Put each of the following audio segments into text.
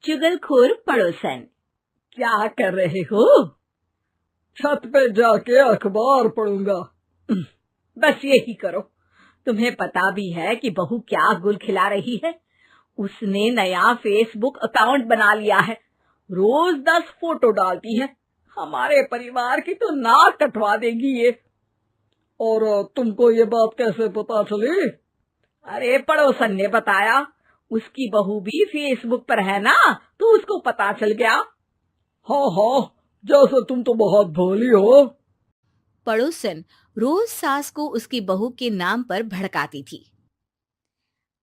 चुगलखोर पड़ोसन। क्या कर रहे हो? छत पे जाके अखबार पढ़ूंगा। बस यही करो। तुम्हें पता भी है कि बहू क्या गुल खिला रही है? उसने नया फेसबुक अकाउंट बना लिया है। रोज 10 फोटो डालती है। हमारे परिवार की तो नाक कटवा देगी ये। और तुमको ये बात कैसे पता चली? अरे पड़ोसन ने बताया। उसकी बहू भी फेसबुक पर है ना, तो उसको पता चल गया। हाँ हाँ, जैसे तुम तो बहुत भोली हो। पड़ोसन रोज सास को उसकी बहू के नाम पर भड़काती थी।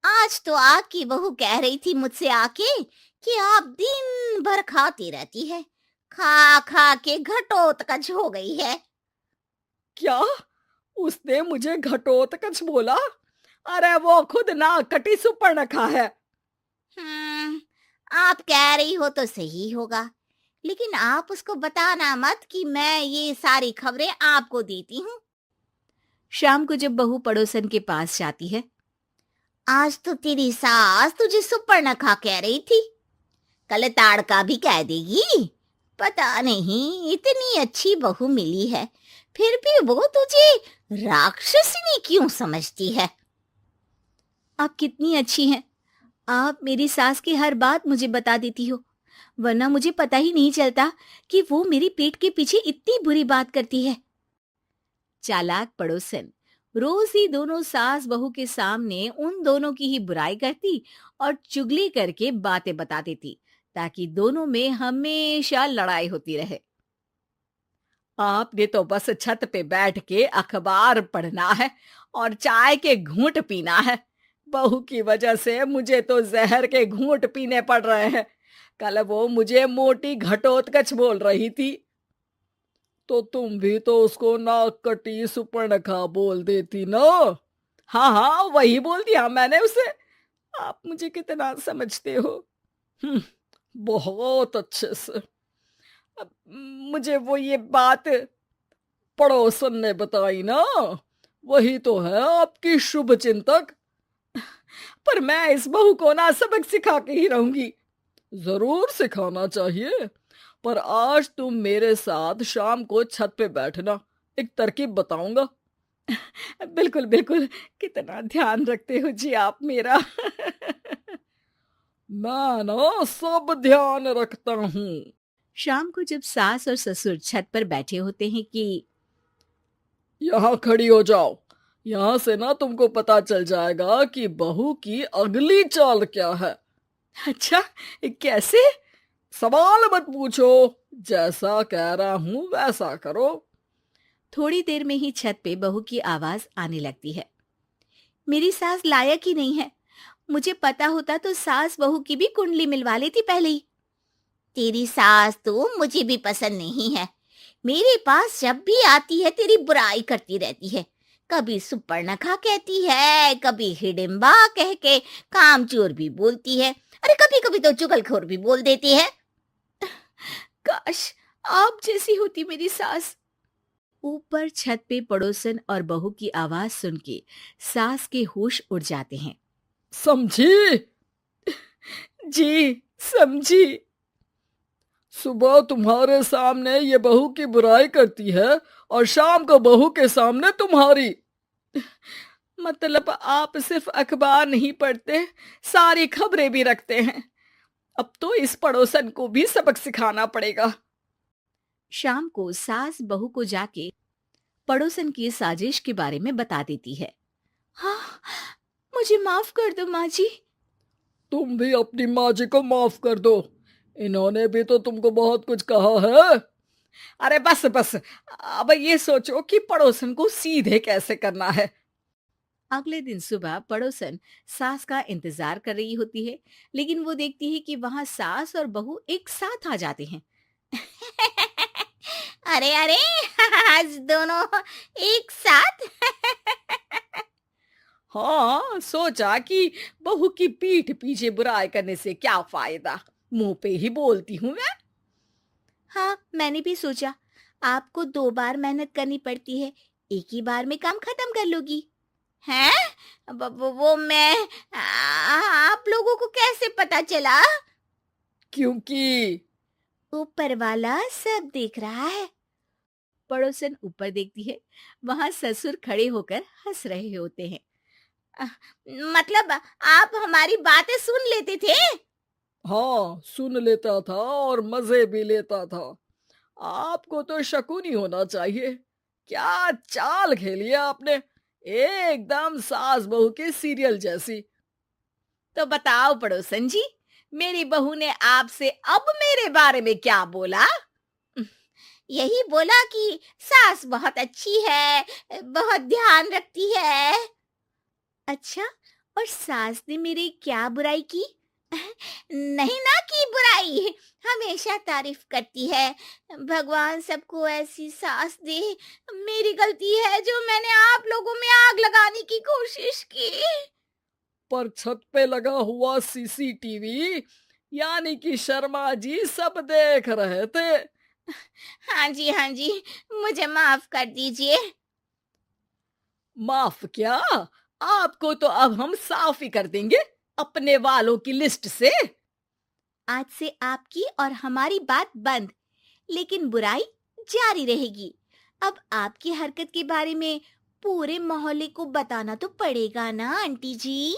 आज तो आपकी बहू कह रही थी मुझसे आके कि आप दिन भर खाती रहती है, खा खा के घटोत्कच हो गई है। क्या? उसने मुझे घटोत्कच बोला? अरे वो खुद ना कटी सुपर्णखा है। आप कह रही हो तो सही होगा, लेकिन आप उसको बताना मत कि मैं ये सारी खबरें आपको देती हूँ। शाम को जब बहू पड़ोसन के पास जाती है, आज तो तेरी सास तुझे सुपर्णखा कह रही थी, कल ताड़का भी कह देगी। पता नहीं इतनी अच्छी बहू मिली है, फिर भी वो तुझे राक्षसनी क्यों समझती है? आप कितनी अच्छी हैं। आप मेरी सास की हर बात मुझे बता देती हो, वरना मुझे पता ही नहीं चलता कि वो मेरी पीठ के पीछे इतनी बुरी बात करती है। चालाक पड़ोसन रोज ही दोनों सास बहू के सामने उन दोनों की ही बुराई करती और चुगली करके बातें बता देती, ताकि दोनों में हमेशा लड़ाई होती रहे। आपने तो बस छत पे बैठ के अखबार पढ़ना है और चाय के घूंट पीना है। बहू की वजह से मुझे तो जहर के घूंट पीने पड़ रहे हैं। कल वो मुझे मोटी घटोत्कच बोल रही थी। तो तुम भी तो उसको नाक कटी सुपर्णखा बोल देती ना। हाँ हाँ, वही बोल दिया मैंने उसे। आप मुझे कितना समझते हो। बहुत अच्छे से। अब मुझे वो ये बात पड़ोसन ने बताई ना, वही तो है आपकी शुभ चिंतक। पर मैं इस बहू को ना सबक सिखा के ही रहूंगी। जरूर सिखाना चाहिए, पर आज तुम मेरे साथ शाम को छत पे बैठना, एक तरकीब बताऊंगा। बिल्कुल बिल्कुल, कितना ध्यान रखते हो जी आप मेरा। मैं ना सब ध्यान रखता हूँ। शाम को जब सास और ससुर छत पर बैठे होते हैं कि यहाँ खड़ी हो जाओ, यहाँ से ना तुमको पता चल जाएगा कि बहू की अगली चाल क्या है। अच्छा, कैसे? सवाल मत पूछो, जैसा कह रहा हूं वैसा करो। थोड़ी देर में ही छत पे बहू की आवाज आने लगती है। मेरी सास लायक ही नहीं है। मुझे पता होता तो सास बहू की भी कुंडली मिलवा लेती पहले ही। तेरी सास तो मुझे भी पसंद नहीं है। मेरे पास जब भी आती है तेरी बुराई करती रहती है। कभी सुपर्णखा कहती है, कभी हिडिंबा कह के कामचोर भी बोलती है, अरे कभी कभी तो चुगलखोर भी बोल देती है। काश आप जैसी होती मेरी सास। ऊपर छत पे पड़ोसन और बहू की आवाज सुन के सास के होश उड़ जाते हैं। समझी? जी समझी। सुबह तुम्हारे सामने ये बहू की बुराई करती है और शाम को बहू के सामने तुम्हारी। मतलब आप सिर्फ अखबार नहीं पढ़ते, सारी खबरें भी रखते हैं। अब तो इस पड़ोसन को भी सबक सिखाना पड़ेगा। शाम को सास बहू को जाके पड़ोसन की साजिश के बारे में बता देती है। हाँ, मुझे माफ कर दो माँ जी। तुम भी अपनी माँ जी को माफ कर दो, इन्होंने भी तो तुमको बहुत कुछ कहा है। अरे बस बस, अब ये सोचो कि पड़ोसन को सीधे कैसे करना है। अगले दिन सुबह पड़ोसन सास का इंतजार कर रही होती है, लेकिन वो देखती है कि वहां सास और बहू एक साथ आ जाते हैं। अरे अरे, आज दोनों एक साथ। हाँ, सोचा कि बहू की पीठ पीछे बुराई करने से क्या फायदा, मुंह पे ही बोलती हूँ मैं। हाँ, मैंने भी सोचा आपको 2 बार मेहनत करनी पड़ती है, एक ही बार में काम खत्म कर लोगी। हैं? वो मैं आप लोगों को कैसे पता चला? क्योंकि ऊपर वाला सब देख रहा है। पड़ोसन ऊपर देखती है, वहां ससुर खड़े होकर हंस रहे होते हैं। मतलब आप हमारी बातें सुन लेते थे? हाँ, सुन लेता था और मजे भी लेता था। आपको तो शकुन ही होना चाहिए। क्या चाल खेली है आपने, एकदम सास बहू के सीरियल जैसी। तो बताओ पड़ोसन जी, मेरी बहू ने आपसे अब मेरे बारे में क्या बोला? यही बोला कि सास बहुत अच्छी है, बहुत ध्यान रखती है। अच्छा, और सास ने मेरी क्या बुराई की? नहीं ना की बुराई, हमेशा तारीफ करती है। भगवान सबको ऐसी सास दे। मेरी गलती है जो मैंने आप लोगों में आग लगाने की कोशिश की। पर छत पे लगा हुआ सीसीटीवी यानी कि शर्मा जी सब देख रहे थे। हाँ जी, हाँ जी, मुझे माफ कर दीजिए। माफ क्या? आपको तो अब हम साफ ही कर देंगे अपने वालों की लिस्ट से। आज से आपकी और हमारी बात बंद, लेकिन बुराई जारी रहेगी। अब आपकी हरकत के बारे में पूरे मोहल्ले को बताना तो पड़ेगा ना आंटी जी।